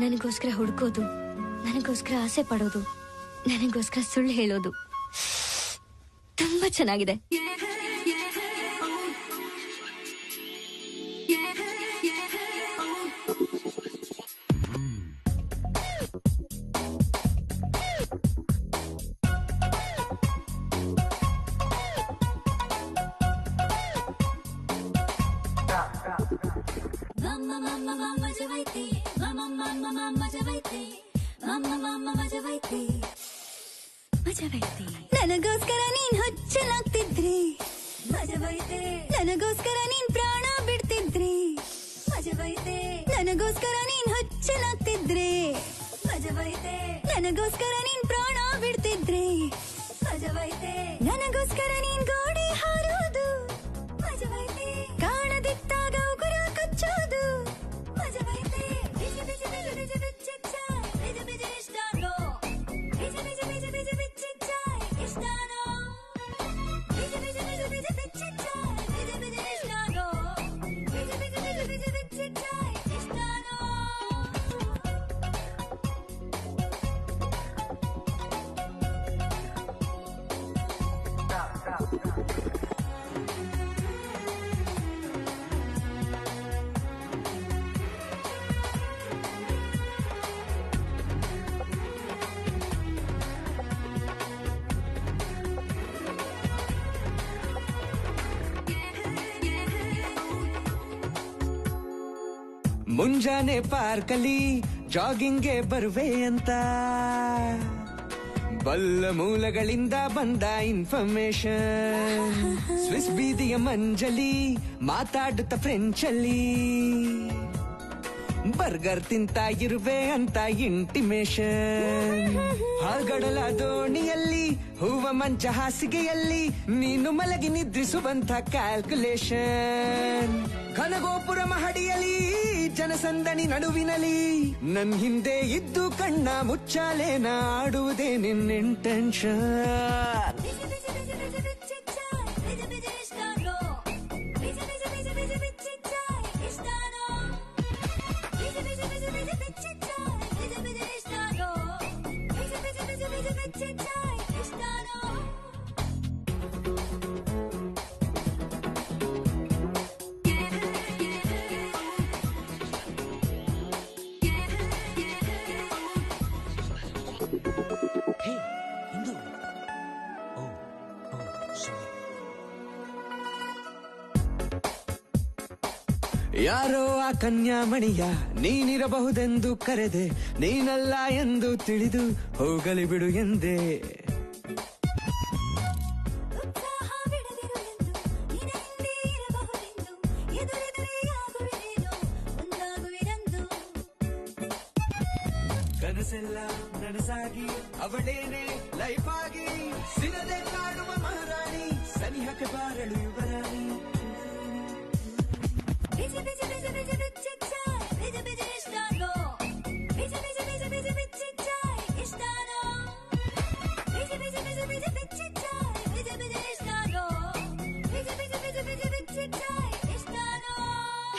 ನನಗೋಸ್ಕರ ಹುಡುಕೋದು, ನನಗೋಸ್ಕರ ಆಸೆ ಪಡೋದು, ನನಗೋಸ್ಕರ ಸುಳ್ಳು ಹೇಳೋದು ತುಂಬಾ ಚೆನ್ನಾಗಿದೆ. ನನಗೋಸ್ಕರ ನೀನ್ ಹುಚ್ಚನಾಗ್ತಿದ್ರಿ, ನನಗೋಸ್ಕರ ನೀನ್ ಪ್ರಾಣ ಬಿಡ್ತಿದ್ರಿ, ನನಗೋಸ್ಕರ ನೀನ್ ಹುಚ್ಚನಾಗ್ತಿದ್ರಿ, ನನಗೋಸ್ಕರ ನೀನ್ ಪ್ರಾಣ ಬಿಡ್ತಿದ್ರಿ, ನನಗೋಸ್ಕರ ನೀನ್ ಗೋಡೆ ಹಾರೋದು, ಕಾಣದಿದ್ದಾಗ ಉಗುರ ಕಚ್ಚೋದು, ಮುಂಜಾನೆ ಪಾರ್ಕಲ್ಲಿ ಜಾಗಿಂಗ್ಗೆ ಬರುವೆ ಅಂತ ಬಲ್ಲ ಮೂಲಗಳಿಂದ ಬಂದ ಇನ್ಫಾರ್ಮೇಶನ್. ಸ್ವಿಸ್ ಬೀದಿಯ ಮಂಜಲಿ ಮಾತಾಡುತ್ತ ಫ್ರೆಂಚಲ್ಲಿ ಬರ್ಗರ್ ತಿಂತ ಇರುವೆ ಅಂತ ಇಂಟಿಮೇಶನ್. ಹಾಲ್ಗಡಲ ದೋಣಿಯಲ್ಲಿ ಹೂವ ಮಂಚ ಹಾಸಿಗೆಯಲ್ಲಿ ನೀನು ಮಲಗಿ ನಿದ್ರಿಸುವಂತ ಕ್ಯಾಲ್ಕುಲೇಷನ್. ಘನಗೋಪುರ ಮಹಡಿಯಲ್ಲಿ ಜನಸಂದಣಿ ನಡುವಿನಲ್ಲಿ ನನ್ ಹಿಂದೆ ಇದ್ದು ಕಣ್ಣ ಮುಚ್ಚಾಲೇನ ಆಡುವುದೇ ನಿನ್ನ ಇಂಟೆನ್ಷನ್. ಯಾರೋ ಆ ಕನ್ಯಾಮಣಿಯ ನೀನಿರಬಹುದೆಂದು ಕರೆದೆ, ನೀನಲ್ಲ ಎಂದು ತಿಳಿದು ಹೋಗಲಿ ಬಿಡು ಎಂದೆ. ಕನಸೆಲ್ಲ ನನಸಾಗಿ ಅವಳೇನೆ ಲೈಫ್ ಆಗಿ